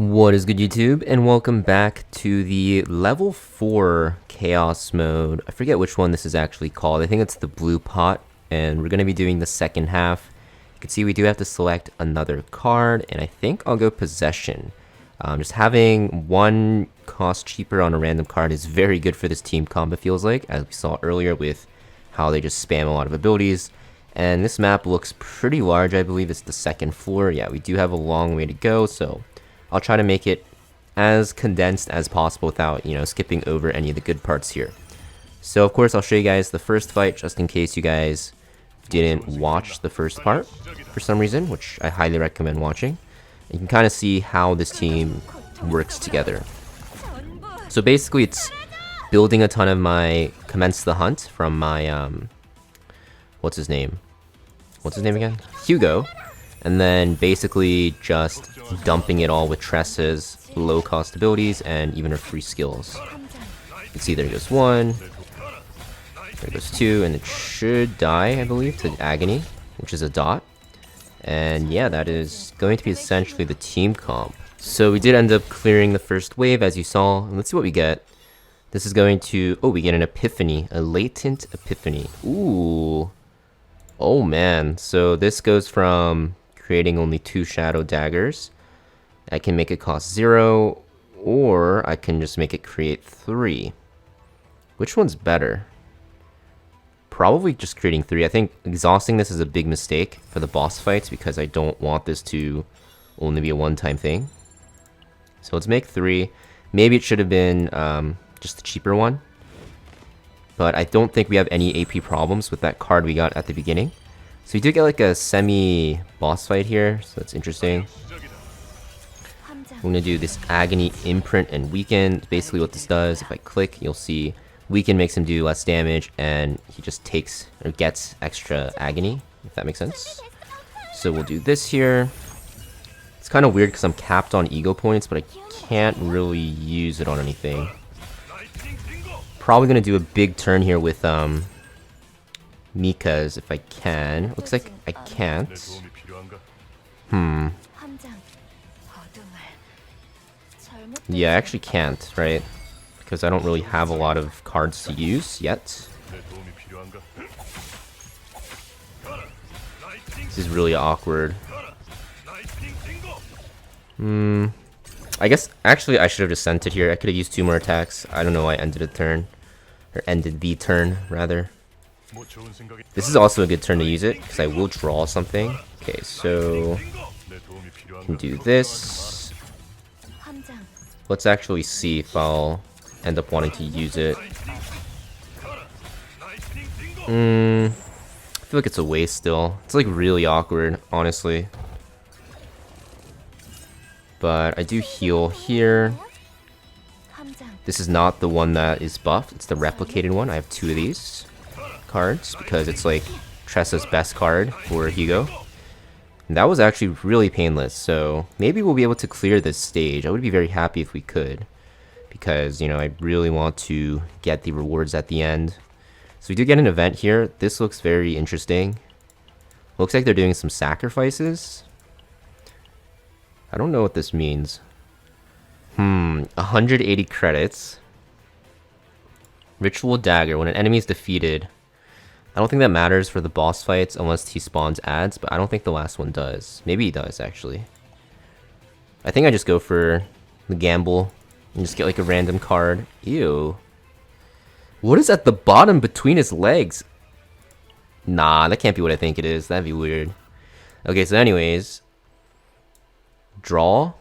What is good, YouTube, and welcome back to the level 4 chaos mode. I forget which one this is actually called. I think it's the blue pot, and we're going to be doing the second half. You can see we do have to select another card, and I think I'll go possession. Just having one cost cheaper on a random card is very good for this team comp, it feels like, as we saw earlier with how they just spam a lot of abilities. And this map looks pretty large. I believe it's the second floor. Yeah, we do have a long way to go, so I'll try to make it as condensed as possible without, skipping over any of the good parts here. So, of course, I'll show you guys the first fight just in case you guys didn't watch the first part for some reason, which I highly recommend watching. You can kind of see how this team works together. So basically, it's building a ton of my Commence the Hunt from my, what's his name? What's his name again? Hugo. And then basically just dumping it all with Tressa's low cost abilities and even her free skills. You can see there goes one, there goes two, and it should die, I believe, to Agony, which is a dot. And yeah, that is going to be essentially the team comp. So we did end up clearing the first wave, as you saw. And let's see what we get. This is going to... oh, we get an epiphany, a latent epiphany. Ooh. Oh man, so this goes from creating only 2 shadow daggers. I can make it cost 0, or I can just make it create 3. Which one's better? Probably just creating 3. I think exhausting this is a big mistake for the boss fights because I don't want this to only be a one-time thing. So let's make 3. Maybe it should have been just the cheaper one. But I don't think we have any AP problems with that card we got at the beginning. So we do get like a semi-boss fight here, so that's interesting. I'm going to do this Agony, Imprint, and Weaken. Basically what this does, if I click, you'll see Weaken makes him do less damage, and he just takes, or gets extra Agony, if that makes sense. So we'll do this here. It's kind of weird because I'm capped on ego points, but I can't really use it on anything. Probably going to do a big turn here with Mika's if I can. Looks like I can't. Yeah, I actually can't, right? Because I don't really have a lot of cards to use yet. This is really awkward. I guess, actually, I should have just sent it here. I could have used 2 more attacks. I don't know why I ended a turn. Or ended the turn, rather. This is also a good turn to use it, because I will draw something. Okay, so... I can do this. Let's actually see if I'll end up wanting to use it. I feel like it's a waste still. It's like really awkward, honestly. But I do heal here. This is not the one that is buffed. It's the replicated one. I have 2 of these cards because it's like Tressa's best card for Hugo. And that was actually really painless. So maybe we'll be able to clear this stage. I would be very happy if we could. Because, I really want to get the rewards at the end. So we do get an event here. This looks very interesting. Looks like they're doing some sacrifices. I don't know what this means. 180 credits. Ritual Dagger. When an enemy is defeated. I don't think that matters for the boss fights unless he spawns ads, but I don't think the last one does. Maybe he does, actually. I think I just go for the gamble and just get like a random card. Ew. What is at the bottom between his legs? Nah, that can't be what I think it is. That'd be weird. Okay, so anyways... draw,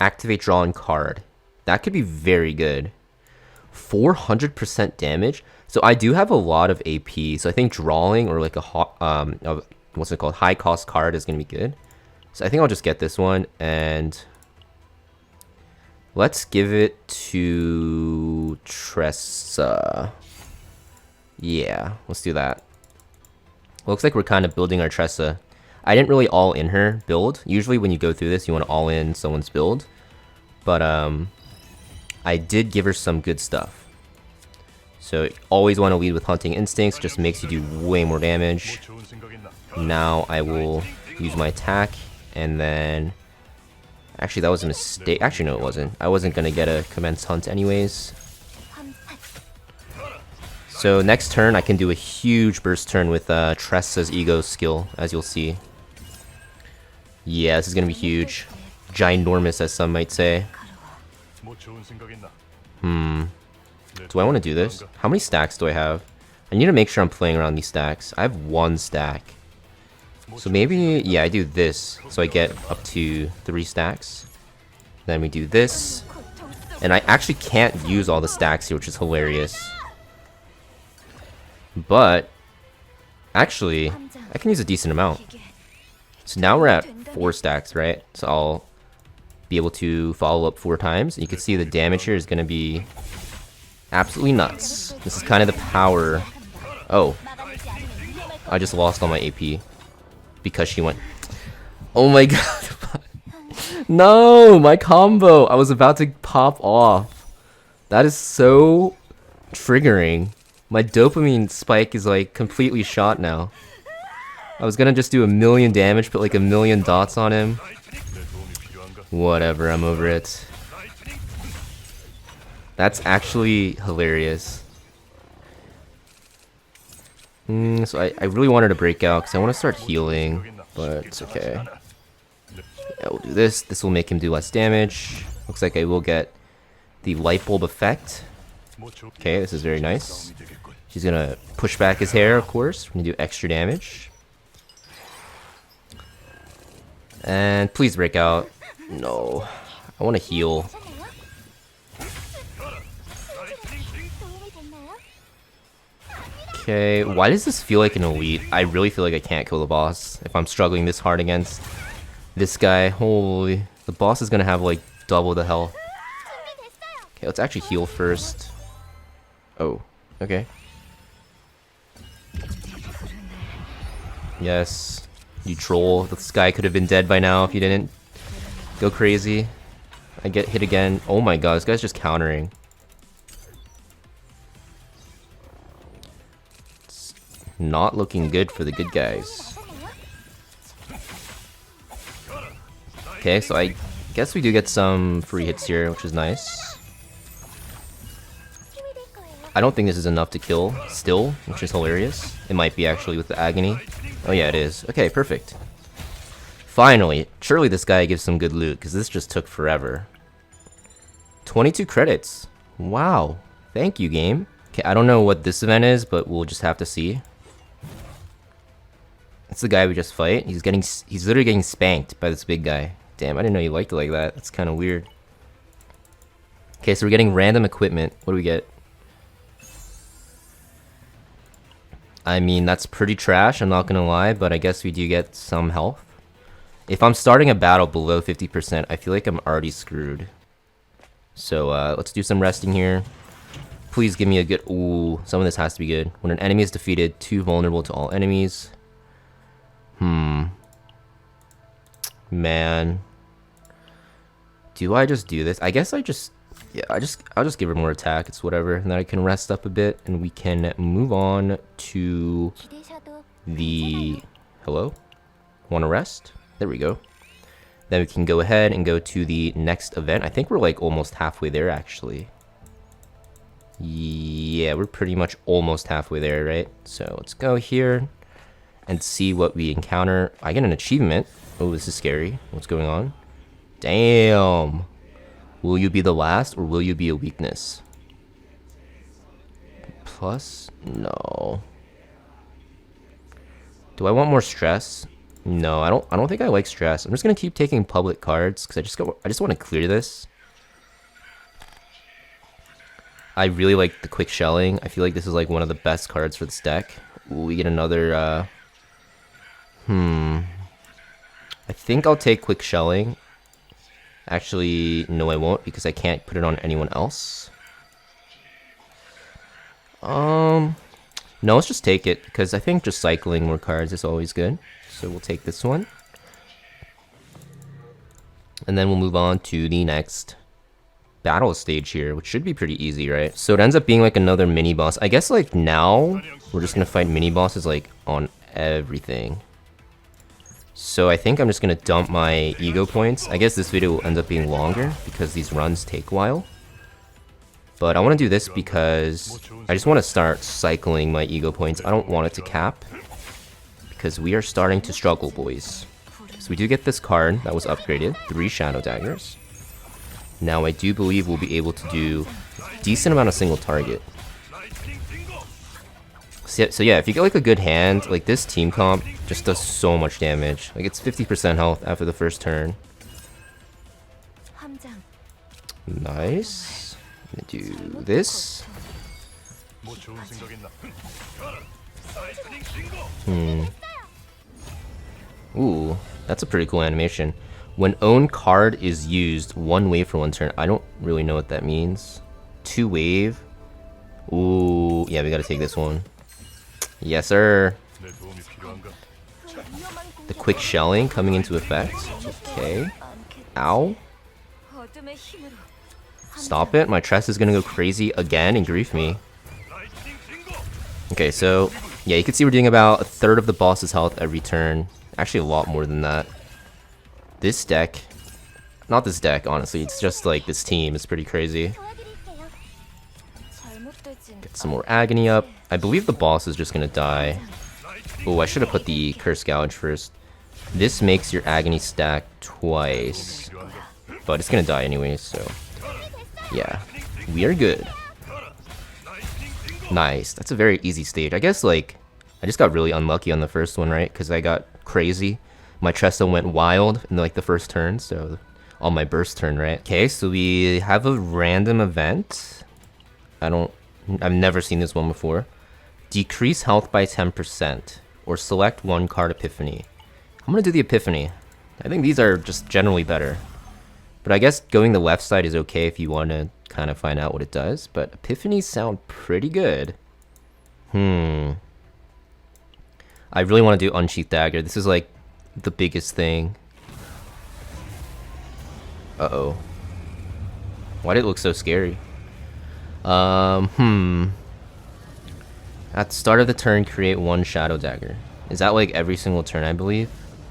activate drawing card. That could be very good. 400% damage. So I do have a lot of AP. So I think drawing or like a what's it called, high cost card is gonna be good. So I think I'll just get this one and let's give it to Tressa. Yeah, let's do that. Looks like we're kind of building our Tressa. I didn't really all in her build. Usually when you go through this, you want to all in someone's build. But I did give her some good stuff. So always want to lead with Hunting Instincts. Just makes you do way more damage. Now I will use my attack and then Actually, that was a mistake. Actually, no, it wasn't. I wasn't gonna get a commence hunt anyways. So next turn, I can do a huge burst turn with Tressa's ego skill, as you'll see. Yeah, this is gonna be huge. Ginormous, as some might say. Do I want to do this? How many stacks do I have? I need to make sure I'm playing around these stacks. I have 1 stack. So maybe, yeah, I do this. So I get up to 3 stacks. Then we do this. And I actually can't use all the stacks here, which is hilarious. But, actually, I can use a decent amount. So now we're at 4 stacks, right? So I'll be able to follow up 4 times. And you can see the damage here is going to be absolutely nuts. This is kind of the power. Oh. I just lost all my AP. Because she went... Oh my god. No! My combo! I was about to pop off. That is so triggering. My dopamine spike is like completely shot now. I was gonna just do 1,000,000 damage, put like 1,000,000 dots on him. Whatever, I'm over it. That's actually hilarious. So I really wanted to break out because I want to start healing, but it's okay. Yeah, we'll do this. This will make him do less damage. Looks like I will get the light bulb effect. Okay, this is very nice. She's gonna push back his hair, of course. We're gonna do extra damage. And please break out. No. I want to heal. Okay, why does this feel like an elite? I really feel like I can't kill the boss if I'm struggling this hard against this guy. Holy, the boss is gonna have like double the health. Okay, let's actually heal first. Oh, okay. Yes, you troll. This guy could have been dead by now if you didn't go crazy. I get hit again. Oh my god, this guy's just countering. Not looking good for the good guys. Okay, so I guess we do get some free hits here, which is nice. I don't think this is enough to kill still, which is hilarious. It might be actually with the agony. Oh yeah, it is. Okay, perfect. Finally, surely this guy gives some good loot, because this just took forever. 22 credits. Wow. Thank you, game. Okay, I don't know what this event is, but we'll just have to see. That's the guy we just fight. He's literally getting spanked by this big guy. Damn, I didn't know you liked it like that. That's kind of weird. Okay, so we're getting random equipment. What do we get? I mean, that's pretty trash, I'm not gonna lie, but I guess we do get some health. If I'm starting a battle below 50%, I feel like I'm already screwed. So, let's do some resting here. Please give me a good... Ooh, some of this has to be good. When an enemy is defeated, 2 vulnerable to all enemies. Man. Do I just do this? I guess I just... Yeah, I'll just give her more attack. It's whatever. And then I can rest up a bit, and we can move on to the... Hello? Want to rest? There we go. Then we can go ahead and go to the next event. I think we're like almost halfway there, actually. Yeah, we're pretty much almost halfway there, right? So let's go here and see what we encounter. I get an achievement. Oh, this is scary. What's going on? Damn. Will you be the last, or will you be a weakness? Plus? No. Do I want more stress? No, I don't think I like stress. I'm just gonna keep taking public cards because I just want to clear this. I really like the quick shelling. I feel like this is like one of the best cards for this deck. Ooh, we get another I think I'll take quick shelling. Actually, no I won't, because I can't put it on anyone else. No, let's just take it, because I think just cycling more cards is always good. So we'll take this one. And then we'll move on to the next battle stage here, which should be pretty easy, right? So it ends up being like another mini boss. I guess like now, we're just gonna fight mini bosses like on everything. So I think I'm just gonna dump my ego points. I guess this video will end up being longer because these runs take a while. But I want to do this because I just want to start cycling my ego points. I don't want it to cap because we are starting to struggle, boys. So we do get this card that was upgraded, 3 Shadow Daggers. Now I do believe we'll be able to do a decent amount of single target. So yeah, if you get like a good hand, like this team comp just does so much damage. Like it's 50% health after the first turn. Nice. Do this. Ooh, that's a pretty cool animation. When own card is used, 1 wave for 1 turn. I don't really know what that means. 2 wave. Ooh, yeah, we gotta take this one. Yes, sir. The quick shelling coming into effect. Okay. Ow. Stop it. My Tress is gonna go crazy again and grief me. Okay, so yeah, you can see we're doing about 1/3 of the boss's health every turn. Actually, a lot more than that. This deck, not this deck, honestly, it's just like this team is pretty crazy. Get some more agony up. I believe the boss is just gonna die. Oh, I should have put the Curse Gouge first. This makes your agony stack twice, but it's gonna die anyway, so yeah, we are good. Nice. That's a very easy stage. I guess, like, I just got really unlucky on the first one, right? Because I got crazy. My Tressa went wild in, like, the first turn, so on my burst turn, right? Okay, so we have a random event. I've never seen this one before. Decrease health by 10%, or select 1 card Epiphany. I'm gonna do the Epiphany. I think these are just generally better. But I guess going the left side is okay if you want to kind of find out what it does. But Epiphanies sound pretty good. I really want to do Unsheath Dagger. This is like the biggest thing. Uh-oh. Why did it look so scary? At the start of the turn, create 1 Shadow Dagger. Is that like every single turn, I believe?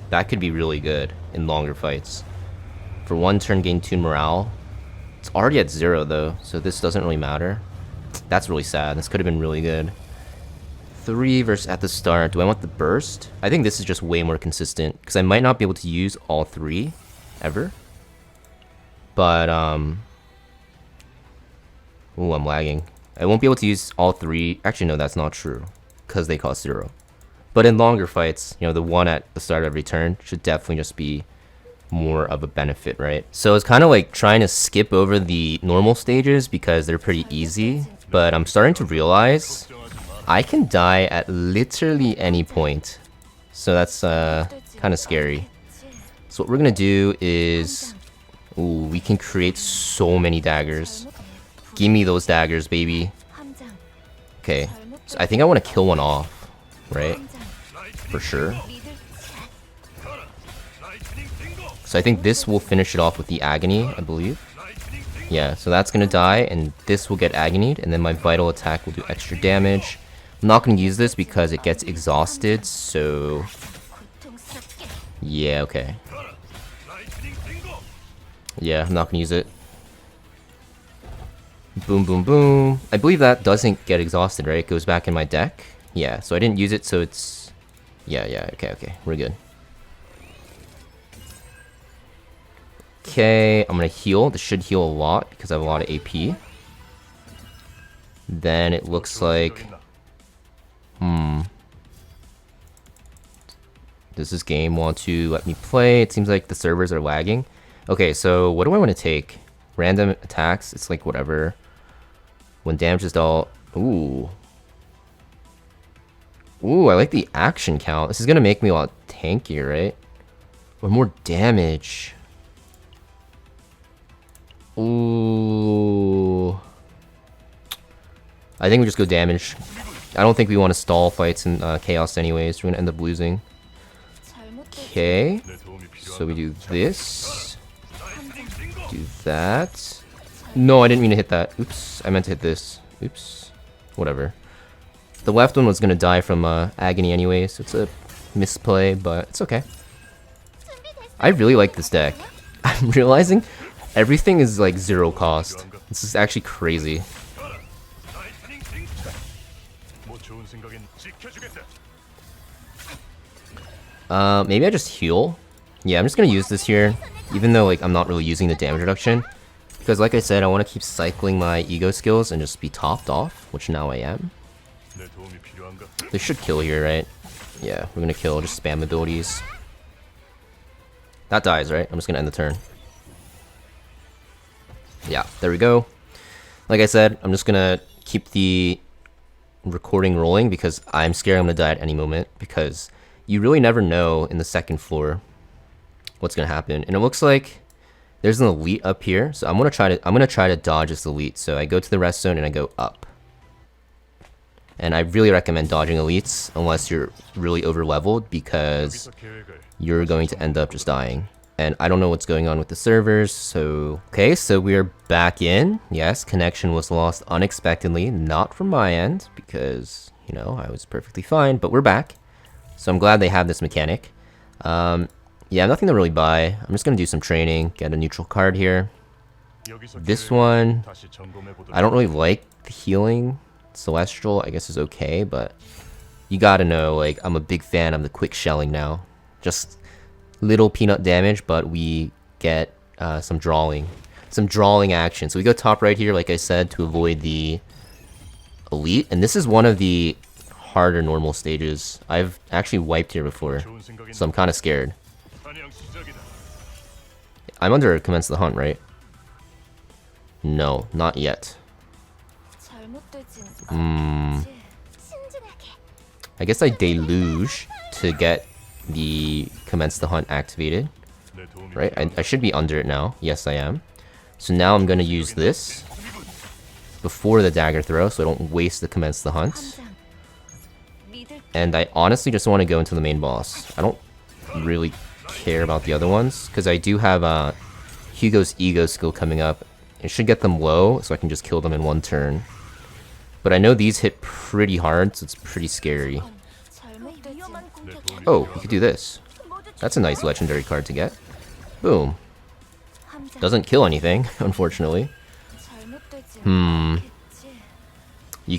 That could be really good in longer fights. For 1 turn, gain 2 morale. It's already at 0 though, so this doesn't really matter. That's really sad. This could have been really good. 3 versus at the start. Do I want the burst? I think this is just way more consistent because I might not be able to use all 3 ever. But ooh, I'm lagging. I won't be able to use all 3. Actually, no, that's not true because they cost 0. But in longer fights, you know, the 1 at the start of every turn should definitely just be more of a benefit, right? So it's kind of like trying to skip over the normal stages because they're pretty easy, but I'm starting to realize I can die at literally any point. So that's kind of scary. So what we're gonna do is, ooh, we can create so many daggers. Give me those daggers, baby. Okay, so I think I want to kill one off, right? For sure. So I think this will finish it off with the agony, I believe. Yeah, so that's gonna die, and this will get agonied, and then my vital attack will do extra damage. I'm not gonna use this because it gets exhausted, so yeah, okay. Yeah, I'm not gonna use it. Boom, boom, boom. I believe that doesn't get exhausted, right? It goes back in my deck. Yeah, so I didn't use it, so it's... Yeah, okay, we're good. Okay, I'm gonna heal. This should heal a lot because I have a lot of AP. Then it looks like... Does this game want to let me play? It seems like the servers are lagging. Okay, so what do I want to take? Random attacks, it's like whatever. When damage is all... Ooh, I like the action count. This is gonna make me a lot tankier, right? Or more damage. Ooh. I think we just go damage. I don't think we want to stall fights in Chaos anyways. We're gonna end up losing. Okay. So we do this. Do that. No, I didn't mean to hit that. Oops. I meant to hit this. Oops. Whatever. The left one was gonna die from agony anyway, so it's a misplay, but it's okay. I really like this deck. I'm realizing everything is like 0 cost. This is actually crazy. Maybe I just heal. Yeah, I'm just gonna use this here, even though like I'm not really using the damage reduction. Because like I said, I want to keep cycling my ego skills and just be topped off, which now I am. They should kill here, right? Yeah, we're gonna kill, just spam abilities. That dies, right? I'm just gonna end the turn. Yeah, there we go. Like I said, I'm just gonna keep the recording rolling because I'm scared I'm gonna die at any moment, because you really never know in the second floor what's gonna happen. And it looks like there's an elite up here, so I'm gonna try to dodge this elite. So I go to the rest zone and I go up. And I really recommend dodging elites unless you're really over leveled, because you're going to end up just dying. And I don't know what's going on with the servers, so... Okay, so we're back in. Yes, connection was lost unexpectedly, not from my end, because, you know, I was perfectly fine, but we're back. So I'm glad they have this mechanic. Yeah, nothing to really buy. I'm just gonna do some training, get a neutral card here. This one, I don't really like the healing. Celestial, I guess, is okay, but you gotta know, like, I'm a big fan of the quick shelling now. Just little peanut damage, but we get some drawing action. So we go top right here, like I said, to avoid the elite. And this is one of the harder normal stages. I've actually wiped here before, so I'm kind of scared. I'm under Commence the Hunt, right? No, not yet. I guess I deluge to get the Commence the Hunt activated, right? I should be under it now. Yes, I am. So now I'm gonna use this before the dagger throw, so I don't waste the Commence the Hunt. And I honestly just want to go into the main boss. I don't really care about the other ones, because I do have Hugo's ego skill coming up. It should get them low, so I can just kill them in one turn. But I know these hit pretty hard, so it's pretty scary. Oh, you could do this. That's a nice legendary card to get. Boom. Doesn't kill anything, unfortunately. You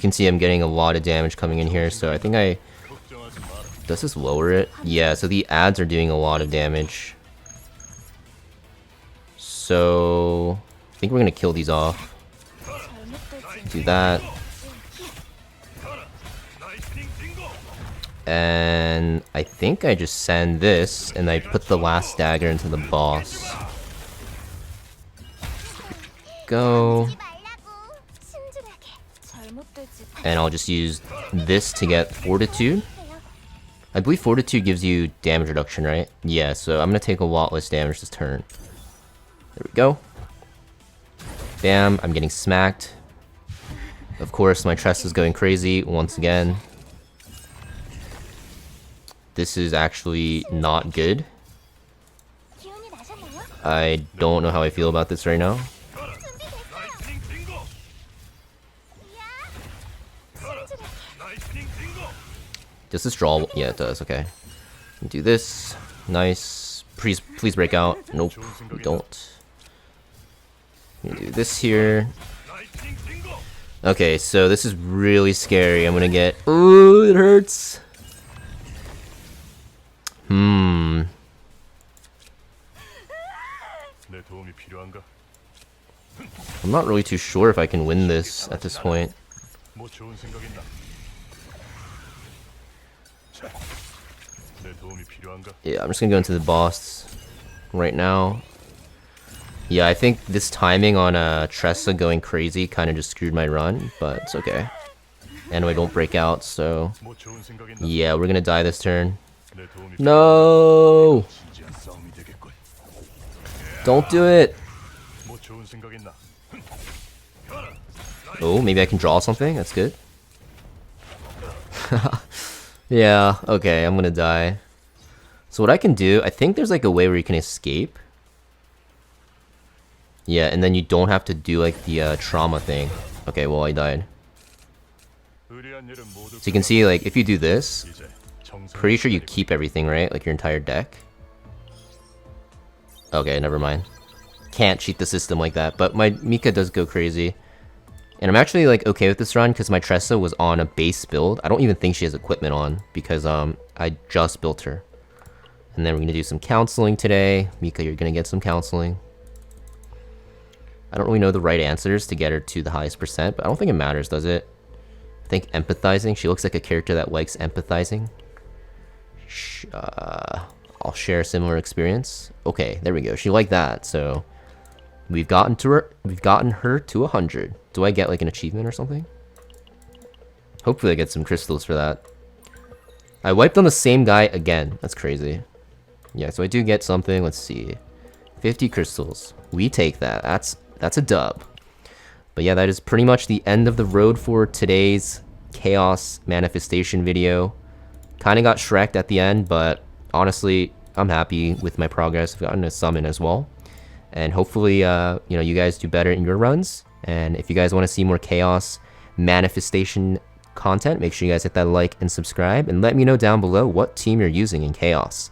can see I'm getting a lot of damage coming in here, so I think I... Does this lower it? Yeah, so the ads are doing a lot of damage. So... I think we're gonna kill these off. Do that. And I think I just send this, and I put the last dagger into the boss. Go. And I'll just use this to get Fortitude. I believe Fortitude gives you damage reduction, right? Yeah, so I'm gonna take a lot less damage this turn. There we go. Bam, I'm getting smacked. Of course, my Tress is going crazy once again. This is actually not good. I don't know how I feel about this right now. Does this draw? Yeah, it does. Okay. Do this. Nice. Please break out. Nope, we don't. Do this here. Okay, so this is really scary. I'm gonna get... Ooh, it hurts. I'm not really too sure if I can win this at this point. Yeah, I'm just gonna go into the boss right now. Yeah, I think this timing on Tressa going crazy kind of just screwed my run, but it's okay. Anyway, don't break out, so... Yeah, we're gonna die this turn. No! Don't do it! Oh, maybe I can draw something? That's good. Yeah, okay, I'm gonna die. So what I can do, I think there's like a way where you can escape. Yeah, and then you don't have to do like the trauma thing. Okay, well, I died. So you can see, like, if you do this, pretty sure you keep everything, right? Like your entire deck. Okay, never mind. Can't cheat the system like that, but my Mika does go crazy. And I'm actually like okay with this run because my Tressa was on a base build. I don't even think she has equipment on because I just built her. And then we're gonna do some counseling today. Mika, you're gonna get some counseling. I don't really know the right answers to get her to the highest percent, but I don't think it matters, does it? I think empathizing. She looks like a character that likes empathizing. I'll share a similar experience. Okay, there we go. She liked that, so we've gotten her to 100. Do I get like an achievement or something? Hopefully I get some crystals for that. I wiped on the same guy again. That's crazy. Yeah, so I do get something. Let's see. 50 crystals. We take that. That's a dub. But yeah, that is pretty much the end of the road for today's Chaos manifestation video. Kind of got Shrek'd at the end, but honestly, I'm happy with my progress. I've gotten a summon as well. And hopefully, you know, you guys do better in your runs. And if you guys want to see more Chaos manifestation content, make sure you guys hit that like and subscribe. And let me know down below what team you're using in Chaos.